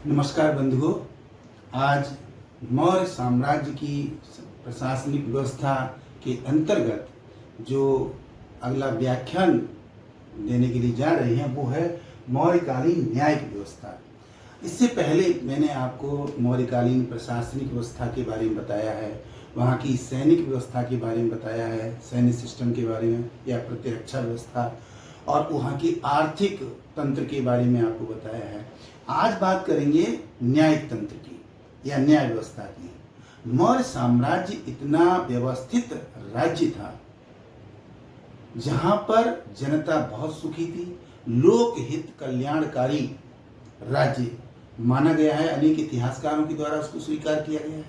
नमस्कार बंधुओं। आज मौर्य साम्राज्य की प्रशासनिक व्यवस्था के अंतर्गत जो अगला व्याख्यान देने के लिए जा रहे हैं वो है मौर्यकालीन न्यायिक व्यवस्था। इससे पहले मैंने आपको मौर्यकालीन प्रशासनिक व्यवस्था के बारे में बताया है, वहाँ की सैनिक व्यवस्था के बारे में बताया है, सैन्य सिस्टम के बारे में या प्रतिरक्षा व्यवस्था, और वहाँ की आर्थिक तंत्र के बारे में आपको बताया है। आज बात करेंगे न्यायिक तंत्र की या न्याय व्यवस्था की। मौर्य साम्राज्य इतना व्यवस्थित राज्य था जहाँ पर जनता बहुत सुखी थी, लोकहित कल्याणकारी राज्य माना गया है। अनेक इतिहासकारों के द्वारा उसको स्वीकार किया गया है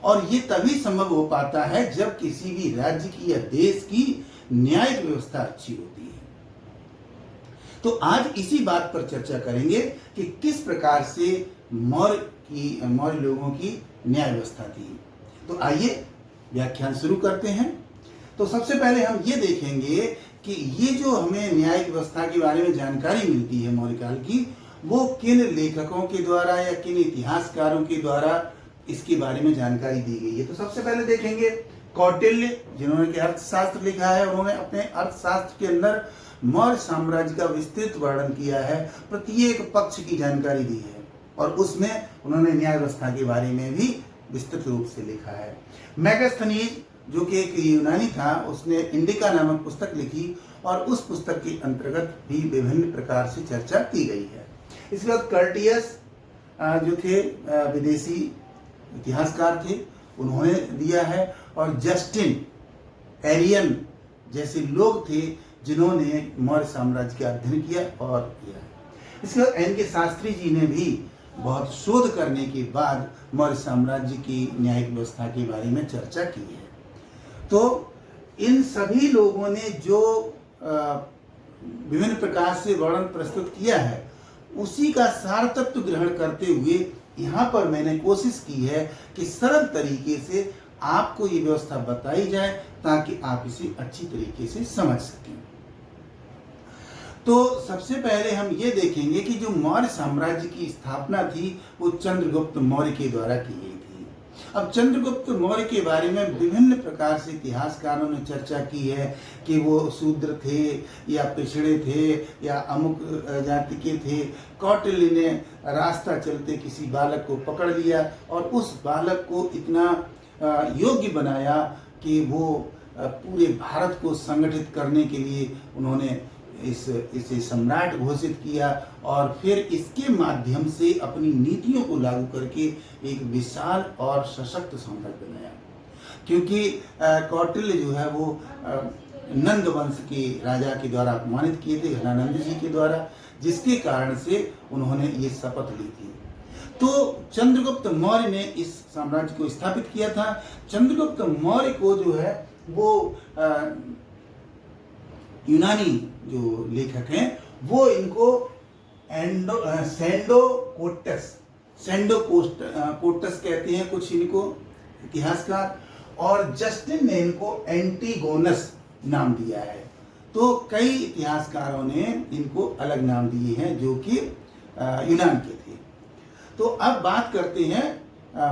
और ये तभी संभव हो पाता है जब किसी भी राज्य की या देश की न्यायिक व्यवस्था अच्छी होती है। तो आज इसी बात पर चर्चा करेंगे कि किस प्रकार से मौर्य लोगों की न्याय व्यवस्था थी। तो आइए व्याख्यान शुरू करते हैं। तो सबसे पहले हम ये देखेंगे कि ये जो हमें न्यायिक व्यवस्था के बारे में जानकारी मिलती है मौर्यकाल की, वो किन लेखकों के द्वारा या किन इतिहासकारों के द्वारा इसके बारे में जानकारी दी गई है। तो सबसे पहले देखेंगे कौटिल्य, जिन्होंने कि अर्थशास्त्र लिखा है। उन्होंने अपने अर्थशास्त्र के अंदर मौर्य साम्राज्य का विस्तृत वर्णन किया है, प्रत्येक पक्ष की जानकारी दी है और उसमें उन्होंने न्याय व्यवस्था के बारे में भी विस्तृत रूप से लिखा है। मेगास्थनीज, जो कि एक यूनानी था, उसने इंडिका नामक पुस्तक लिखी और उस पुस्तक के अंतर्गत भी विभिन्न प्रकार से चर्चा की गई है। इसके बाद कर्टियस जो थे विदेशी इतिहासकार थे, उन्होंने दिया है, और जस्टिन एरियन जैसे लोग थे जिन्होंने मौर्य साम्राज्य का अध्ययन किया और किया। इसके बाद एन के शास्त्री जी ने भी बहुत शोध करने के बाद मौर्य साम्राज्य की न्यायिक व्यवस्था के बारे में चर्चा की है। तो इन सभी लोगों ने जो विभिन्न प्रकार से वर्णन प्रस्तुत किया है, उसी का सार तत्व ग्रहण करते हुए यहाँ पर मैंने कोशिश की है कि सरल तरीके से आपको ये व्यवस्था बताई जाए ताकि आप इसे अच्छी तरीके से समझ सकें। तो सबसे पहले हम ये देखेंगे कि जो मौर्य साम्राज्य की स्थापना थी वो चंद्रगुप्त मौर्य के द्वारा की गई थी। अब चंद्रगुप्त मौर्य के बारे में विभिन्न प्रकार से इतिहासकारों ने चर्चा की है कि वो शूद्र थे या पिछड़े थे या अमुक जाति के थे। कौटिल्य ने रास्ता चलते किसी बालक को पकड़ लिया और उस बालक को इतना योग्य बनाया कि वो पूरे भारत को संगठित करने के लिए उन्होंने इसे सम्राट घोषित किया और फिर इसके माध्यम से अपनी नीतियों को लागू करके एक विशाल और सशक्त साम्राज्य बनाया। क्योंकि कौटिल्य जो है वो नंद वंश के राजा के द्वारा अपमानित किए थे, घनानंद जी के द्वारा, जिसके कारण से उन्होंने ये शपथ ली थी। तो चंद्रगुप्त मौर्य ने इस साम्राज्य को स्थापित किया था। चंद्रगुप्त मौर्य को जो है वो यूनानी जो लेखक हैं वो इनको सेंडोकोटस कहते हैं कुछ इनको इतिहासकार, और जस्टिन ने इनको एंटीगोनस नाम दिया है। तो कई इतिहासकारों ने इनको अलग नाम दिए हैं जो कि यूनान के थे। तो अब बात करते हैं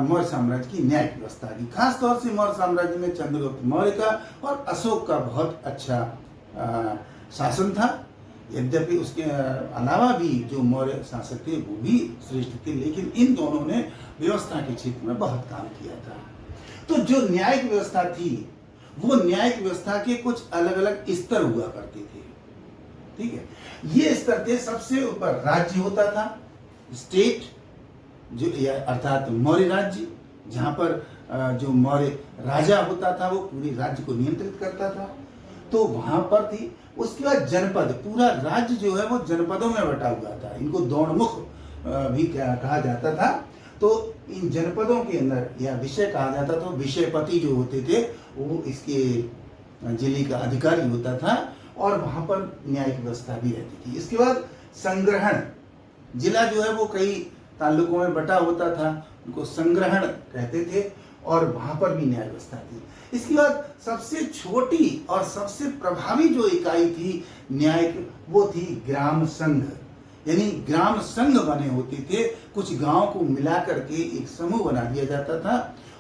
मौर्य साम्राज्य की न्यायिक व्यवस्था की। खास तौर से मौर्य साम्राज्य में चंद्रगुप्त मौर्य का और अशोक का बहुत अच्छा शासन था। यद्यपि उसके अलावा भी जो मौर्य शासक थे वो भी श्रेष्ठ थे, लेकिन इन दोनों ने व्यवस्था के क्षेत्र में बहुत काम किया था। तो जो न्यायिक व्यवस्था थी वो न्यायिक व्यवस्था के कुछ अलग अलग स्तर हुआ करते थे। ठीक है, ये स्तर थे, सबसे ऊपर राज्य होता था, स्टेट, जो अर्थात मौर्य राज्य, जहाँ पर जो मौर्य राजा होता था वो पूरे राज्य को नियंत्रित करता था, तो वहां पर थी। उसके बाद जनपद, पूरा राज्य जो है वो जनपदों में बटा हुआ था, इनको दौड़मुख भी कहा जाता था। तो इन जनपदों के अंदर या विषय कहा जाता था, विषयपति जो होते थे वो इसके जिले का अधिकारी होता था और वहां पर न्यायिक व्यवस्था भी रहती थी। इसके बाद संग्रहण, जिला जो है वो कई तालुकों में बटा होता था, उनको संग्रहण कहते थे और वहां पर भी न्याय व्यवस्था थी। इसके बाद सबसे छोटी और सबसे प्रभावी जो इकाई थी न्यायिक, वो थी ग्राम संघ यानी ग्राम संघ बने होते थे। कुछ गांव को मिला करके एक समूह बना दिया जाता था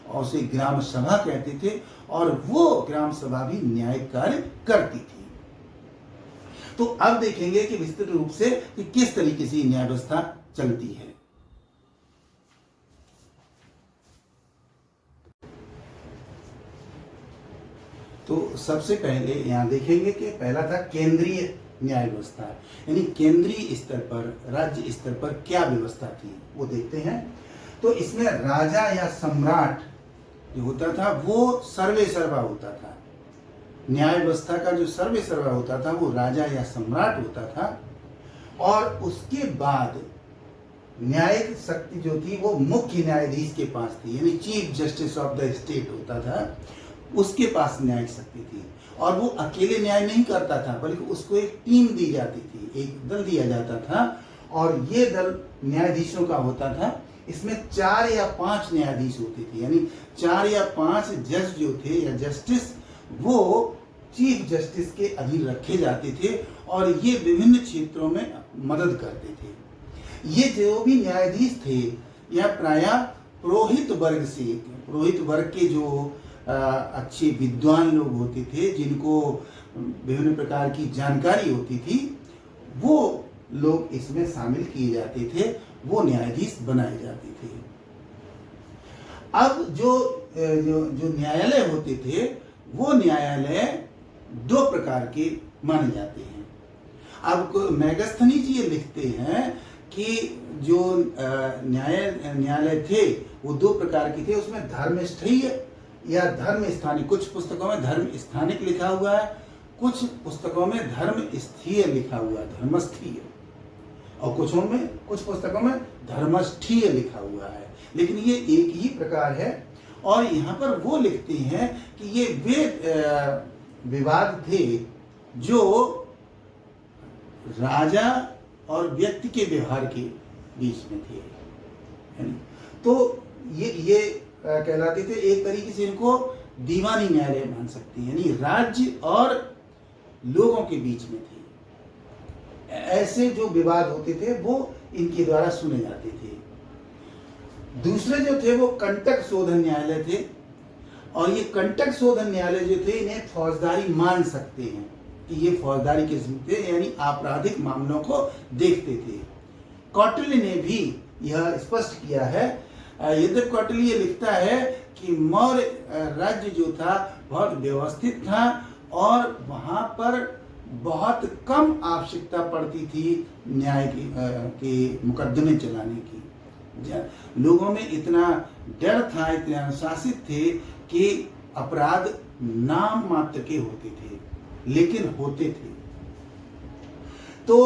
और उसे ग्राम सभा कहते थे, और वो ग्राम सभा भी न्यायिक कार्य करती थी। तो अब देखेंगे कि विस्तृत रूप से कि किस तरीके से न्याय व्यवस्था चलती है। तो सबसे पहले यहां देखेंगे कि पहला था केंद्रीय न्याय व्यवस्था, यानी केंद्रीय स्तर पर, राज्य स्तर पर क्या व्यवस्था थी वो देखते हैं। तो इसमें राजा या सम्राट जो होता था वो सर्वे सर्वा होता था। न्याय व्यवस्था का जो सर्वे सर्वा होता था वो राजा या सम्राट होता था, और उसके बाद न्यायिक शक्ति जो थी वो मुख्य न्यायाधीश के पास थी, यानी chief justice of the state होता था, उसके पास न्यायिक शक्ति थी। और वो अकेले न्याय नहीं करता था, बल्कि उसको एक टीम दी जाती थी, एक दल दिया जाता था, और ये दल न्यायाधीशों का होता था। इसमें 4 या 5 न्यायाधीश होते थे, यानी 4 या 5 जज जो थे या जस्टिस, वो चीफ जस्टिस के अधीन रखे जाते थे, और ये विभिन्न क्षेत्रों में मदद करते थे। ये जो भी न्यायाधीश थे यह प्रायः पुरोहित वर्ग से, पुरोहित वर्ग के जो अच्छे विद्वान लोग होते थे, जिनको विभिन्न प्रकार की जानकारी होती थी, वो लोग इसमें शामिल किए जाते थे, वो न्यायाधीश बनाए जाते थे। अब जो न्यायालय होते थे वो न्यायालय 2 प्रकार के माने जाते हैं। अब मैगस्थनी जी ये लिखते हैं कि जो न्यायालय थे वो 2 प्रकार के थे। उसमें धर्मस्थीय या धर्म स्थानिक, कुछ पुस्तकों में धर्म स्थानिक लिखा हुआ है, कुछ पुस्तकों में धर्म स्थीय लिखा हुआ है, धर्मस्थीय, और कुछ पुस्तकों में धर्मस्थीय लिखा हुआ है, लेकिन ये एक ही प्रकार है। और यहाँ पर वो लिखते हैं कि ये वे विवाद थे जो राजा और व्यक्ति के व्यवहार के बीच में थे। तो ये कहलाते थे, एक तरीके से इनको दीवानी न्यायालय मान सकते हैं, यानी राज्य और लोगों के बीच में थे। ऐसे जो विवाद होते थे वो इनके द्वारा सुने जाते थे। दूसरे जो थे वो कंटक शोधन न्यायालय थे, और ये कंटक शोधन न्यायालय जो थे इन्हें फौजदारी मान सकते हैं कि ये फौजदारी किस्म थे, यानी आपराधिक मामलों को देखते थे। कौटिल्य ने भी यह स्पष्ट किया है। यद्यपि कौटिल्य ये लिखता है कि मौर्य राज्य जो था बहुत व्यवस्थित था, और वहां पर बहुत कम आवश्यकता पड़ती थी न्याय के मुकदमे चलाने की। लोगों में इतना डर था, इतने अनुशासित थे कि अपराध नाम मात्र के होते थे, लेकिन होते थे। तो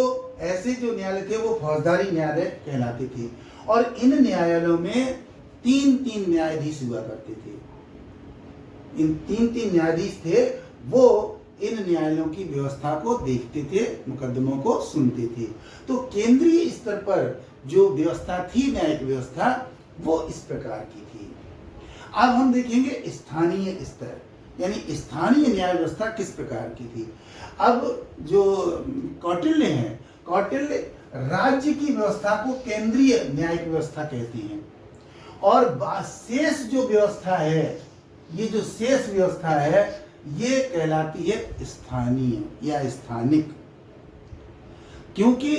ऐसे जो न्यायालय थे वो फौजदारी न्यायालय कहलाते थे, और इन न्यायालयों में 3-3 न्यायाधीश हुआ करते थे। इन 3-3 न्यायाधीश थे, वो इन न्यायालयों की व्यवस्था को देखते थे, मुकदमों को सुनते थे। तो केंद्रीय स्तर पर जो व्यवस्था थी, न्यायिक व्यवस्था, वो इस प्रकार की थी। अब हम देखेंगे स्थानीय स्तर, यानी स्थानीय न्याय व्यवस्था किस प्रकार की थी। अब जो कौटिल्य हैं, कौटिल्य राज्य की व्यवस्था को केंद्रीय न्यायिक व्यवस्था कहते हैं, और शेष जो व्यवस्था है, ये जो शेष व्यवस्था है, ये कहलाती है स्थानीय या स्थानिक। क्योंकि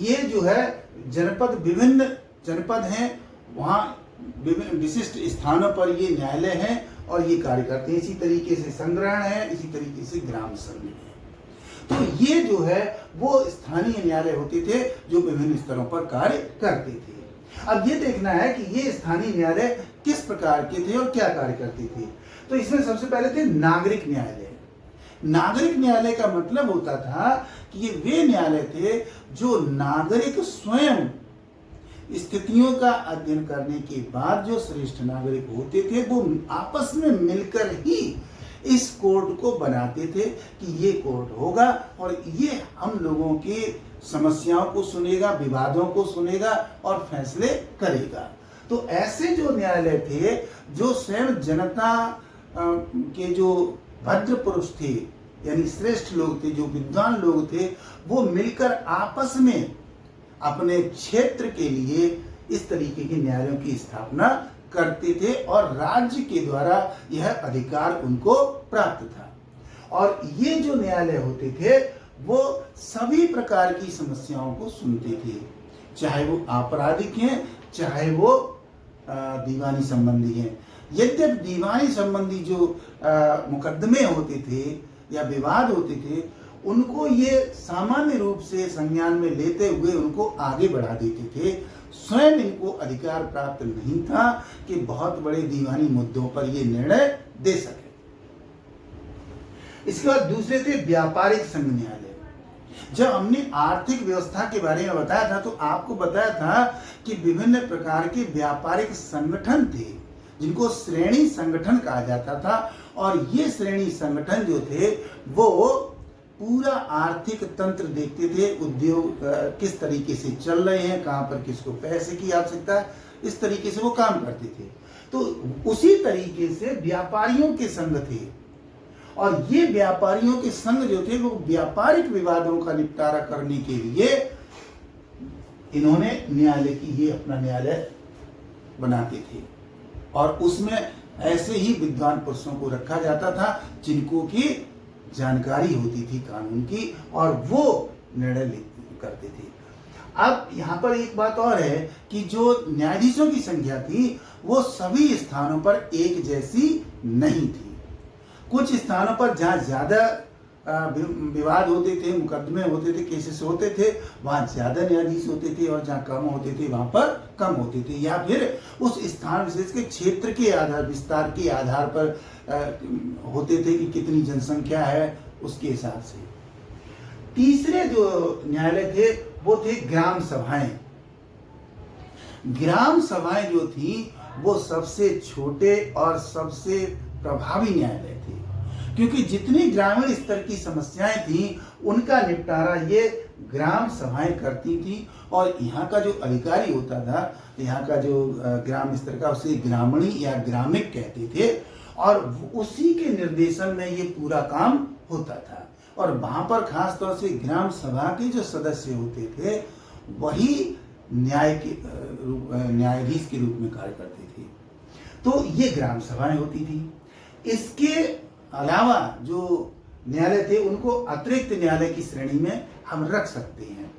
ये जो है जनपद, विभिन्न जनपद हैं, वहाँ विभिन्न विशिष्ट स्थानों पर ये न्यायालय हैं और ये कार्य करते हैं। इसी तरीके से संग्रहण है, इसी तरीके से ग्राम संघ है। तो ये जो है वो स्थानीय न्यायालय होते थे जो विभिन्न स्तरों पर कार्य करते थे। अब ये देखना है कि ये स्थानीय न्यायालय किस प्रकार के थे और क्या कार्य करते थे। तो इसमें सबसे पहले थे नागरिक न्यायालय। नागरिक न्यायालय का मतलब होता था कि ये वे न्यायालय थे जो नागरिक स्वयं स्थितियों का अध्ययन करने के बाद जो श्रेष्ठ नागरिक होते थे वो आपस में मिलकर ही इस कोर्ट को बनाते थे कि ये कोर्ट होगा और ये हम लोगों की समस्याओं को सुनेगा, विवादों को सुनेगा और फैसले करेगा। तो ऐसे जो न्यायालय थे जो स्वयं जनता के जो भद्र पुरुष थे, यानी श्रेष्ठ लोग थे, जो विद्वान लोग थे, वो मिलकर आपस में अपने क्षेत्र के लिए इस तरीके के न्यायालयों की स्थापना करते थे और राज्य के द्वारा यह अधिकार उनको प्राप्त था। और ये जो न्यायालय होते थे वो सभी प्रकार की समस्याओं को सुनते थे, चाहे वो आपराधिक हैं चाहे वो दीवानी संबंधी हैं। यद्यपि दीवानी संबंधी जो मुकदमे होते थे या विवाद होते थे उनको ये सामान्य रूप से संज्ञान में लेते हुए उनको आगे बढ़ा देते थे। स्वयं इनको अधिकार प्राप्त नहीं था कि बहुत बड़े दीवानी मुद्दों पर ये निर्णय दे सके। इसके बाद दूसरे थे व्यापारिक संघ न्यायालय। जब हमने आर्थिक व्यवस्था के बारे में बताया था तो आपको बताया था कि विभिन्न प्रकार के व्यापारिक संगठन थे जिनको श्रेणी संगठन कहा जाता था, और ये श्रेणी संगठन जो थे वो पूरा आर्थिक तंत्र देखते थे, उद्योग किस तरीके से चल रहे हैं, कहां पर किसको पैसे की आवश्यकता है, इस तरीके से वो काम करते थे। तो उसी तरीके से व्यापारियों के संघ थे, और ये व्यापारियों के संघ जो थे वो व्यापारिक विवादों का निपटारा करने के लिए इन्होंने न्यायालय की ये अपना न्यायालय बनाते थे, और उसमें ऐसे ही विद्वान पुरुषों को रखा जाता था जिनको की जानकारी होती थी कानून की, और वो निर्णय करते थे। अब यहाँ पर एक बात और है कि जो न्यायाधीशों की संख्या थी वो सभी स्थानों पर एक जैसी नहीं थी। कुछ स्थानों पर जहाँ ज्यादा विवाद होते थे, मुकदमे होते थे, केसेस होते थे, वहाँ ज्यादा न्यायाधीश होते थे, और जहाँ कम होते थे वहाँ पर कम होते थे, या फिर उस स्थान विशेष के क्षेत्र के आधार, विस्तार के आधार पर होते थे कि कितनी जनसंख्या है उसके हिसाब से। तीसरे जो न्यायालय थे वो थे ग्राम सभाएं। ग्राम सभाएं जो थी वो सबसे छोटे और सबसे प्रभावी न्यायालय थे, क्योंकि जितनी ग्रामीण स्तर की समस्याएं थी उनका निपटारा ये ग्राम सभाएं करती थी, और यहाँ का जो अधिकारी होता था, यहाँ का जो ग्राम स्तर का, उसे ग्रामणी या ग्रामिक कहते थे, और उसी के निर्देशन में ये पूरा काम होता था। और वहां पर खास तौर से ग्राम सभा के जो सदस्य होते थे वही न्यायाधीश के रूप में कार्य करते थे। तो ये ग्राम सभाएं होती थी। इसके अलावा जो न्यायालय थे उनको अतिरिक्त न्यायालय की श्रेणी में हम रख सकते हैं।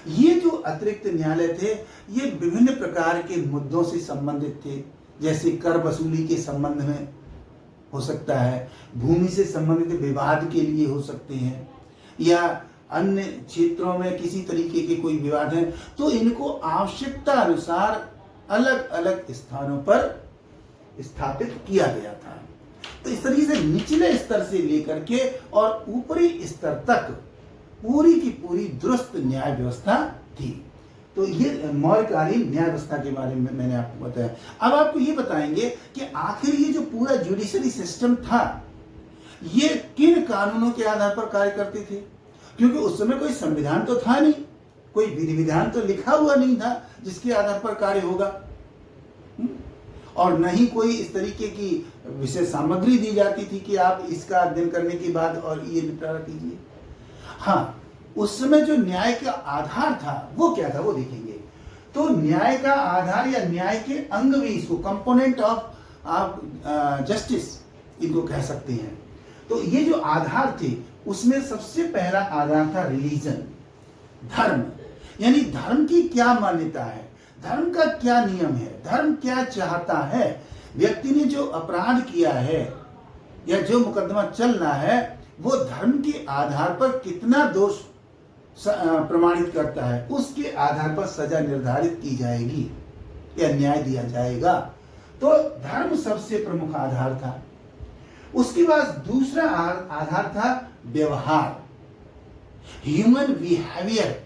ये जो अतिरिक्त न्यायालय थे ये विभिन्न प्रकार के मुद्दों से संबंधित थे, जैसे कर वसूली के संबंध में हो सकता है, भूमि से संबंधित विवाद के लिए हो सकते हैं, या अन्य क्षेत्रों में किसी तरीके के कोई विवाद है तो इनको आवश्यकता अनुसार अलग अलग स्थानों पर स्थापित किया गया था। तो इस तरीके से निचले स्तर से लेकर के और ऊपरी स्तर तक पूरी की पूरी दुरुस्त न्याय व्यवस्था थी। तो ये मौर्यकालीन न्याय व्यवस्था के बारे में मैंने आपको बताया। अब आपको ये बताएंगे कि आखिर ये जो पूरा जुडिशरी सिस्टम था ये किन कानूनों के आधार पर कार्य करते थे, क्योंकि उस समय कोई संविधान तो था नहीं, कोई विधि विधान तो लिखा हुआ नहीं था जिसके आधार पर कार्य होगा, और न ही कोई इस तरीके की विशेष सामग्री दी जाती थी कि आप इसका अध्ययन करने के बाद और ये निपटारा कीजिए। हाँ, उस समय जो न्याय का आधार था वो क्या था वो देखेंगे। तो न्याय का आधार या न्याय के अंग भी, इसको कंपोनेंट ऑफ जस्टिस इनको कह सकते हैं। तो ये जो आधार थे उसमें सबसे पहला आधार था रिलीजन, धर्म। यानी धर्म की क्या मान्यता है, धर्म का क्या नियम है, धर्म क्या चाहता है, व्यक्ति ने जो अपराध किया है या जो मुकदमा चल रहा है वो धर्म के आधार पर कितना दोष प्रमाणित करता है, उसके आधार पर सजा निर्धारित की जाएगी या न्याय दिया जाएगा। तो धर्म सबसे प्रमुख आधार था। उसके बाद दूसरा आधार था व्यवहार, ह्यूमन बिहेवियर।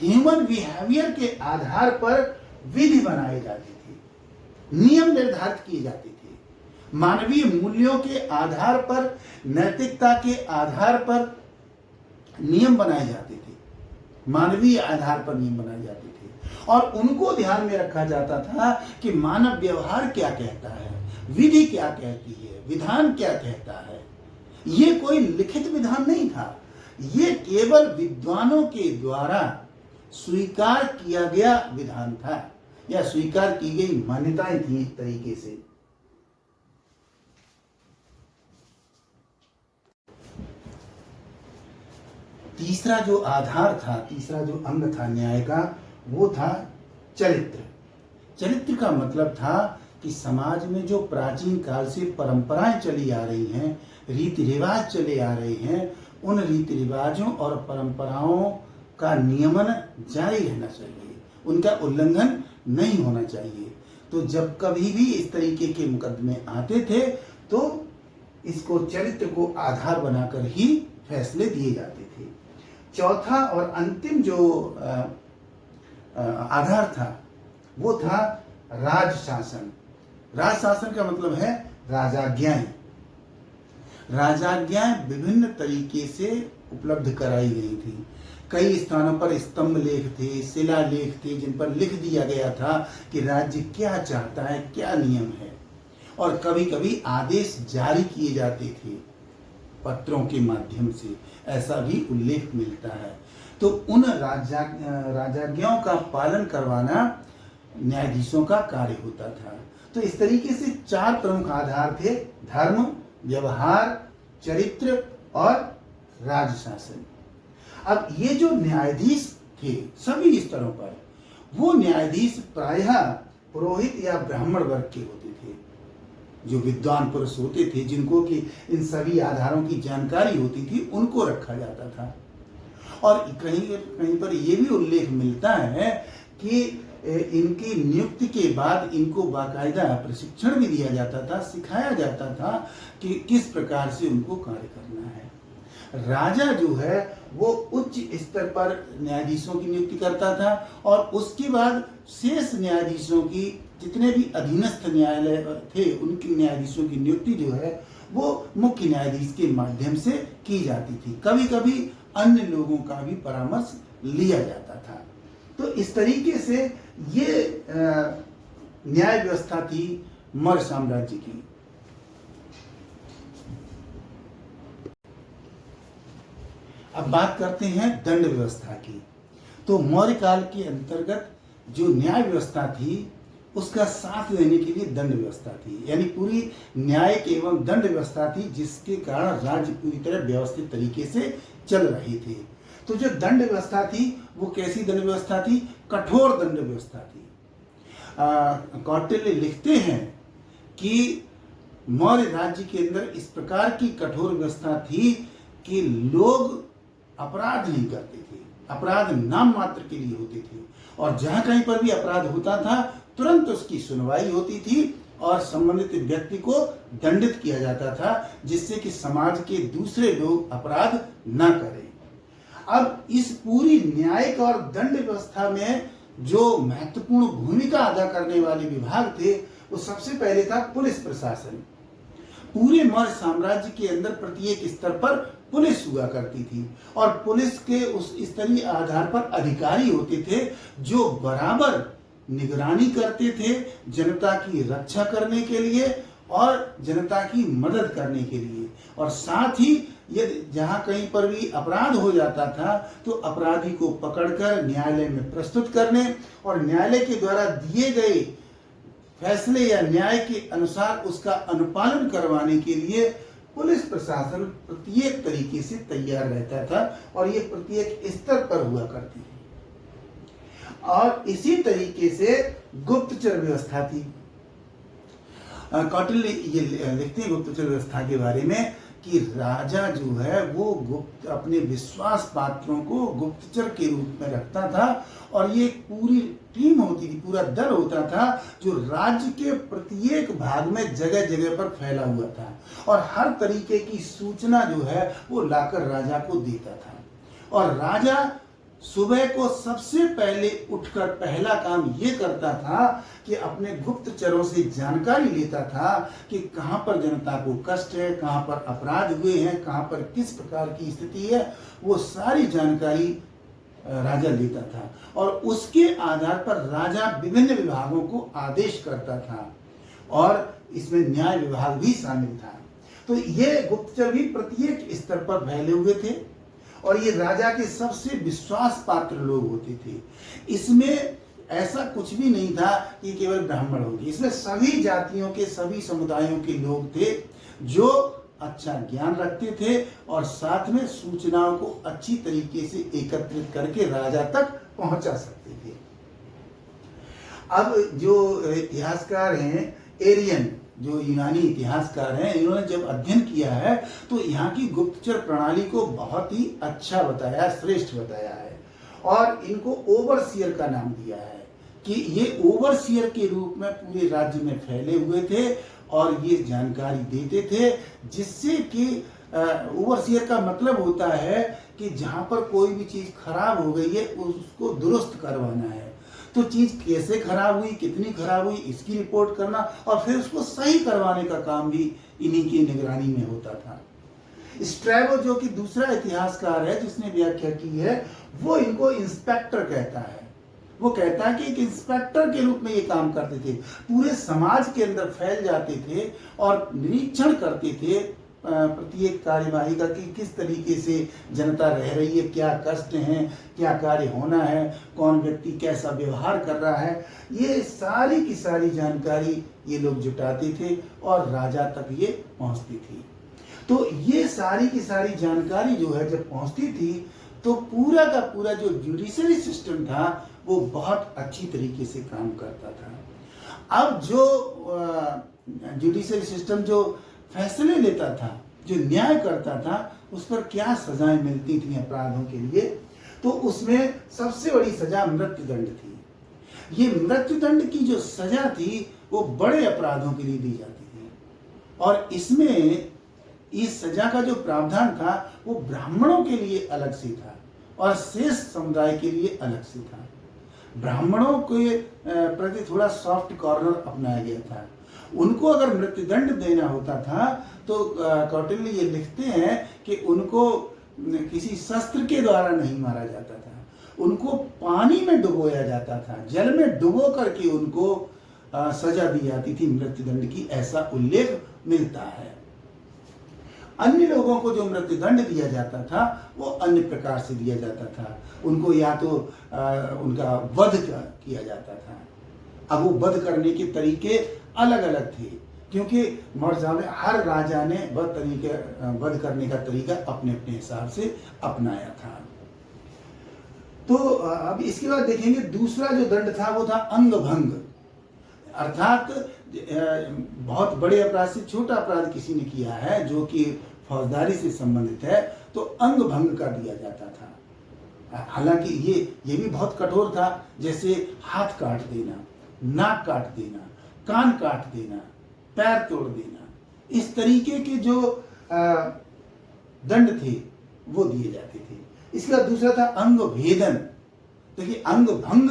ह्यूमन बिहेवियर के आधार पर विधि बनाई जाती थी, नियम निर्धारित किए जाते थे। मानवीय मूल्यों के आधार पर, नैतिकता के आधार पर नियम बनाए जाते थे, मानवीय आधार पर नियम बनाए जाते थे, और उनको ध्यान में रखा जाता था कि मानव व्यवहार क्या कहता है, विधि क्या कहती है, विधान क्या कहता है। ये कोई लिखित विधान नहीं था, ये केवल विद्वानों के द्वारा स्वीकार किया गया विधान था या स्वीकार की गई मान्यताएं थी एक तरीके से। तीसरा जो आधार था, तीसरा जो अंग था न्याय का, वो था चरित्र। चरित्र का मतलब था कि समाज में जो प्राचीन काल से परंपराएं चली आ रही हैं, रीति रिवाज चले आ रहे हैं, उन रीति रिवाजों और परंपराओं का नियमन जारी रहना चाहिए, उनका उल्लंघन नहीं होना चाहिए। तो जब कभी भी इस तरीके के मुकदमे आते थे तो इसको चरित्र को आधार बनाकर ही फैसले दिए जाते थे। चौथा और अंतिम जो आधार था वो था राजशासन। राजशासन का मतलब है राजाज्ञाएं। राजाज्ञाएं विभिन्न तरीके से उपलब्ध कराई गई थी। कई स्थानों पर स्तंभ लेख थे, शिला लेख थे, जिन पर लिख दिया गया था कि राज्य क्या चाहता है, क्या नियम है। और कभी कभी आदेश जारी किए जाते थे पत्रों के माध्यम से, ऐसा भी उल्लेख मिलता है। तो उन राजाज्ञाओं का पालन करवाना न्यायाधीशों का कार्य होता था। तो इस तरीके से 4 प्रमुख आधार थे: धर्म, व्यवहार, चरित्र और राजशासन। अब ये जो न्यायाधीश थे सभी स्तरों पर, वो न्यायाधीश प्रायः पुरोहित या ब्राह्मण वर्ग के होते थे, जो विद्वान पुरुष होते थे, जिनको कि इन सभी आधारों की जानकारी होती थी, उनको रखा जाता था। और कहीं कहीं पर यह भी उल्लेख मिलता है कि इनकी नियुक्ति के बाद इनको बाकायदा प्रशिक्षण भी दिया जाता था, सिखाया जाता था कि किस प्रकार से उनको कार्य करना है। राजा जो है वो उच्च स्तर पर न्यायाधीशों की नियुक्ति करता था और उसके बाद शेष न्यायाधीशों की, जितने भी अधीनस्थ न्यायालय थे, उनकी न्यायाधीशों की नियुक्ति जो है वो मुख्य न्यायाधीश के माध्यम से की जाती थी। कभी कभी अन्य लोगों का भी परामर्श लिया जाता था। तो इस तरीके से ये न्याय व्यवस्था थी मौर्य साम्राज्य की। अब बात करते हैं दंड व्यवस्था की। तो मौर्य काल के अंतर्गत जो न्याय व्यवस्था थी उसका साथ देने के लिए दंड व्यवस्था थी, यानी पूरी न्यायिक एवं दंड व्यवस्था थी, जिसके कारण राज्य पूरी तरह व्यवस्थित तरीके से चल रहे थे। तो जो दंड व्यवस्था थी वो कैसी दंड व्यवस्था थी? कठोर दंड व्यवस्था थी। कौटिल्य लिखते हैं कि मौर्य राज्य के अंदर इस प्रकार की कठोर व्यवस्था थी कि लोग अपराध नहीं करते थे, अपराध नाम मात्र के लिए होते थे, और जहां कहीं पर भी अपराध होता था तुरंत उसकी सुनवाई होती थी और संबंधित व्यक्ति को दंडित किया जाता था, जिससे कि समाज के दूसरे लोग अपराध न करें। अब इस पूरी न्यायिक और दंड व्यवस्था में जो महत्वपूर्ण भूमिका अदा करने वाले विभाग थे वो सबसे पहले था पुलिस प्रशासन। पूरे मौर्य साम्राज्य के अंदर प्रत्येक स्तर पर पुलिस हुआ करती थी और पुलिस के उस स्तरीय आधार पर अधिकारी होते थे जो बराबर निगरानी करते थे जनता की रक्षा करने के लिए और जनता की मदद करने के लिए। और साथ ही यदि जहां कहीं पर भी अपराध हो जाता था तो अपराधी को पकड़कर न्यायालय में प्रस्तुत करने और न्यायालय के द्वारा दिए गए फैसले या न्याय के अनुसार उसका अनुपालन करवाने के लिए पुलिस प्रशासन प्रत्येक तरीके से तैयार रहता था और ये प्रत्येक स्तर पर हुआ करती है। और इसी तरीके से गुप्तचर व्यवस्था थी। कौटिल्य ये लिखते हैं गुप्तचर व्यवस्था के बारे में कि राजा जो है वो अपने विश्वास पात्रों को गुप्तचर के रूप में रखता था और ये पूरी टीम होती थी, पूरा दल होता था जो राज्य के प्रत्येक भाग में जगह जगह पर फैला हुआ था और हर तरीके की सूचना जो है वो लाकर राजा को देता था। और राजा सुबह को सबसे पहले उठकर पहला काम ये करता था कि अपने गुप्तचरों से जानकारी लेता था कि कहां पर जनता को कष्ट है, कहां पर अपराध हुए हैं, कहां पर किस प्रकार की स्थिति है, वो सारी जानकारी राजा लेता था और उसके आधार पर राजा विभिन्न विभागों को आदेश करता था और इसमें न्याय विभाग भी शामिल था। तो ये गुप्तचर भी प्रत्येक स्तर पर फैले हुए थे और ये राजा के सबसे विश्वास पात्र लोग होते थे। इसमें ऐसा कुछ भी नहीं था कि केवल ब्राह्मण होंगे, इसमें सभी जातियों के, सभी समुदायों के लोग थे जो अच्छा ज्ञान रखते थे और साथ में सूचनाओं को अच्छी तरीके से एकत्रित करके राजा तक पहुंचा सकते थे। अब जो इतिहासकार हैं, एरियन जो यूनानी इतिहासकार हैं, इन्होंने जब अध्ययन किया है तो यहाँ की गुप्तचर प्रणाली को बहुत ही अच्छा बताया, श्रेष्ठ बताया है और इनको ओवरसियर का नाम दिया है कि ये ओवरसियर के रूप में पूरे राज्य में फैले हुए थे और ये जानकारी देते थे, जिससे कि ओवरसियर का मतलब होता है कि जहां पर कोई भी चीज खराब हो गई है उसको दुरुस्त करवाना है। तो चीज कैसे खराब हुई, कितनी खराब हुई, इसकी रिपोर्ट करना और फिर उसको सही करवाने का काम भी इन्हीं की निगरानी में होता था। स्ट्रैबो जो कि दूसरा इतिहासकार है जिसने व्याख्या की है, वो इनको इंस्पेक्टर कहता है। वो कहता है कि एक इंस्पेक्टर के रूप में ये काम करते थे, पूरे समाज के अंदर फैल जाते थे और निरीक्षण करते थे प्रत्येक कार्यवाही का कि किस तरीके से जनता रह रही है, क्या कष्ट हैं, क्या कार्य होना है, कौन व्यक्ति कैसा व्यवहार कर रहा है, ये सारी की सारी जानकारी ये लोग जुटाते थे और राजा तक ये पहुंचती थी। तो ये सारी की सारी जानकारी जो है जब पहुंचती थी तो पूरा का पूरा जो जुडिशरी सिस्टम था वो बहुत अच्छी तरीके से काम करता था। अब जो जुडिशरी सिस्टम जो फैसले लेता था, जो न्याय करता था, उस पर क्या सजाएं मिलती थी अपराधों के लिए, तो उसमें सबसे बड़ी सजा मृत्युदंड थी। ये मृत्युदंड की जो सजा थी वो बड़े अपराधों के लिए दी जाती थी और इसमें इस सजा का जो प्रावधान था वो ब्राह्मणों के लिए अलग से था और शेष समुदाय के लिए अलग से था। ब्राह्मणों के प्रति थोड़ा सॉफ्ट कॉर्नर अपनाया गया था। उनको अगर मृत्युदंड देना होता था तो कौटिल्य ये लिखते हैं कि उनको किसी शस्त्र के द्वारा नहीं मारा जाता था, उनको पानी में डुबोया जाता था, जल में डुबो करके उनको सजा दी जाती थी मृत्युदंड की, ऐसा उल्लेख मिलता है। अन्य लोगों को जो मृत्युदंड दिया जाता था वो अन्य प्रकार से दिया जाता था। उनको या तो उनका वध किया जाता था। अब वो वध करने के तरीके अलग अलग थे क्योंकि मौर्य में हर राजा ने वध करने का तरीका अपने अपने हिसाब से अपनाया था। तो अब इसके बाद देखेंगे दूसरा जो दंड था वो था अंगभंग, अर्थात बहुत बड़े अपराध से छोटा अपराध किसी ने किया है जो कि फौजदारी से संबंधित है तो अंग भंग कर दिया जाता था। हालांकि ये भी बहुत कठोर था, जैसे हाथ काट देना, नाक काट देना, कान काट देना, पैर तोड़ देना, इस तरीके के जो दंड थे वो दिए जाते थे। इसके बाद दूसरा था अंग भेदन। देखिए अंग भंग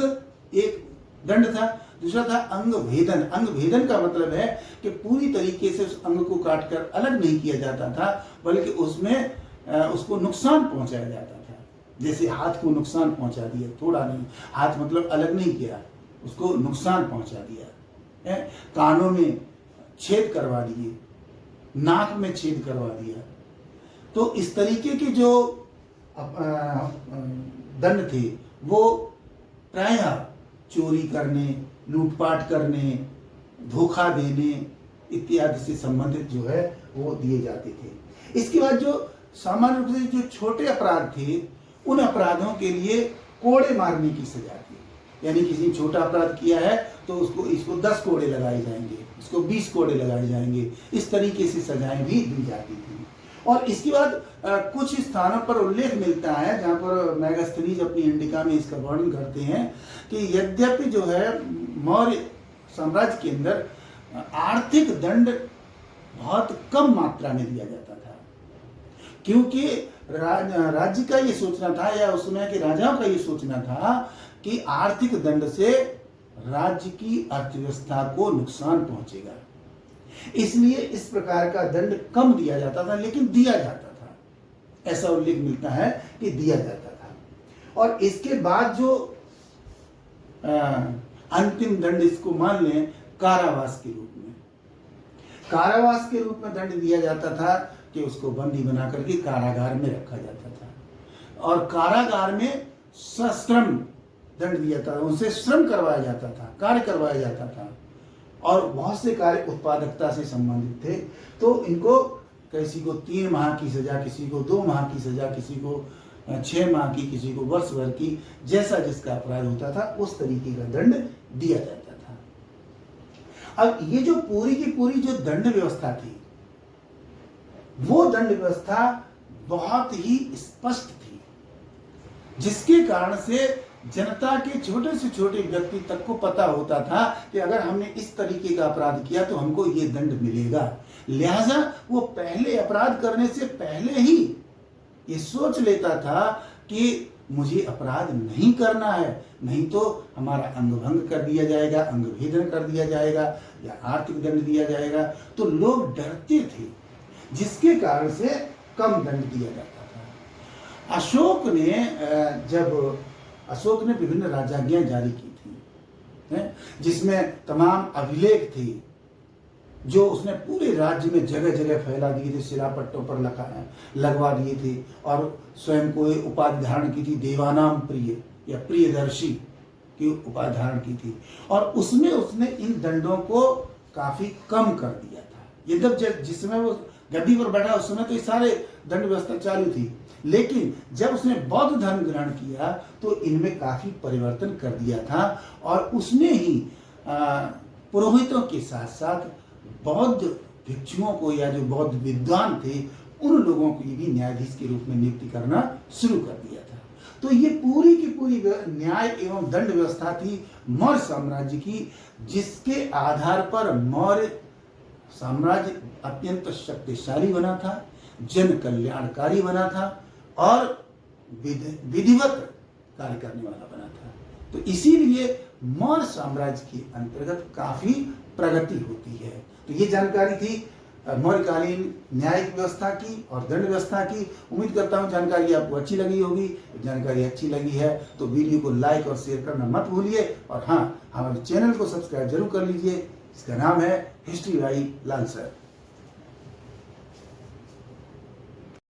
एक दंड था, दूसरा था अंग भेदन। अंग भेदन का मतलब है कि पूरी तरीके से उस अंग को काटकर अलग नहीं किया जाता था बल्कि उसमें उसको नुकसान पहुंचाया जाता था। जैसे हाथ को नुकसान पहुंचा दिया, थोड़ा नहीं, हाथ मतलब अलग नहीं किया, उसको नुकसान पहुंचा दिया, कानों में छेद करवा दिए, नाक में छेद करवा दिया। तो इस तरीके के जो दंड थे वो प्रायः चोरी करने, लूटपाट करने, धोखा देने इत्यादि से संबंधित जो है वो दिए जाते थे। इसके बाद जो सामान्य रूप से जो छोटे अपराध थे उन अपराधों के लिए कोड़े मारने की सजा थी। यानी किसी ने छोटा अपराध किया है तो इसको 10 कोड़े लगाए जाएंगे, इसको 20 कोड़े लगाए जाएंगे, इस तरीके से सजाएं भी दी जाती थी। और इसके बाद कुछ स्थानों पर उल्लेख मिलता है जहाँ पर मैगस्थनीज अपनी इंडिका में इसका वर्णन करते हैं कि यद्यपि जो है मौर्य साम्राज्य के अंदर आर्थिक दंड बहुत कम मात्रा में दिया जाता था, क्योंकि राज्य का ये सोचना था या उस समय के राजाओं का ये सोचना था कि आर्थिक दंड से राज्य की अर्थव्यवस्था को नुकसान पहुंचेगा, इसलिए इस प्रकार का दंड कम दिया जाता था, लेकिन दिया जाता था। ऐसा उल्लेख मिलता है कि दिया जाता था। और इसके बाद जो अंतिम दंड इसको मान लें कारावास के रूप में, कारावास के रूप में दंड दिया जाता था कि उसको बंदी बना करके कारागार में रखा जाता था। और कारागार में सश्रम दंड दिया था, उनसे श्रम करवाया जाता था, कार्य करवाया जाता था और बहुत से कार्य उत्पादकता से संबंधित थे। तो इनको किसी को 3 माह की सजा, किसी को 2 माह की सजा, किसी को 6 माह की, किसी को वर्ष भर की, जैसा जिसका अपराध होता था उस तरीके का दंड दिया जाता था। अब ये जो पूरी की पूरी जो दंड व्यवस्था थी, वो दंड व्यवस्था बहुत ही स्पष्ट थी, जिसके कारण से जनता के छोटे से छोटे व्यक्ति तक को पता होता था कि अगर हमने इस तरीके का अपराध किया तो हमको ये दंड मिलेगा। लिहाजा वो पहले अपराध करने से पहले ही ये सोच लेता था कि मुझे अपराध नहीं करना है, नहीं तो हमारा अंग भंग कर दिया जाएगा, अंग भेदन कर दिया जाएगा या आर्थिक दंड दिया जाएगा। तो लोग डरते थे, जिसके कारण से कम दंड दिया जाता था। अशोक ने विभिन्न राजाज्ञाएं जारी की थी, जिसमें तमाम अभिलेख थे जो उसने पूरे राज्य में जगह जगह फैला दिए थे, शिलापट्टों पर लगवा दिए थे और स्वयं को उपाधि धारण की थी देवानाम प्रिय या प्रियदर्शी की उपाधि धारण की थी। और उसमें उसने इन दंडों को काफी कम कर दिया था। ये जब जिस समय वो गद्दी पर बैठा उस समय तो ये सारे दंड व्यवस्था चालू थी, लेकिन जब उसने बौद्ध धर्म ग्रहण किया तो इनमें काफी परिवर्तन कर दिया था और उसने ही पुरोहितों के साथ साथ बौद्ध भिक्षुओं को या जो बौद्ध विद्वान थे उन लोगों को भी न्यायाधीश के रूप में नियुक्ति करना शुरू कर दिया था। तो ये पूरी की पूरी न्याय एवं दंड व्यवस्था थी मौर्य साम्राज्य की, जिसके आधार पर मौर्य साम्राज्य अत्यंत शक्तिशाली बना था, जन कल्याणकारी बना था और विधिवत कार्य करने वाला बना था। तो इसीलिए मौर्य साम्राज्य के अंतर्गत काफी प्रगति होती है। तो ये जानकारी थी मौर्यकालीन न्यायिक व्यवस्था की और दंड व्यवस्था की। उम्मीद करता हूँ जानकारी आपको अच्छी लगी होगी। जानकारी अच्छी लगी है तो वीडियो को लाइक और शेयर करना मत भूलिए और हाँ, हमारे चैनल को सब्सक्राइब जरूर कर लीजिए। इसका नाम है हिस्ट्री बाई लाल सर।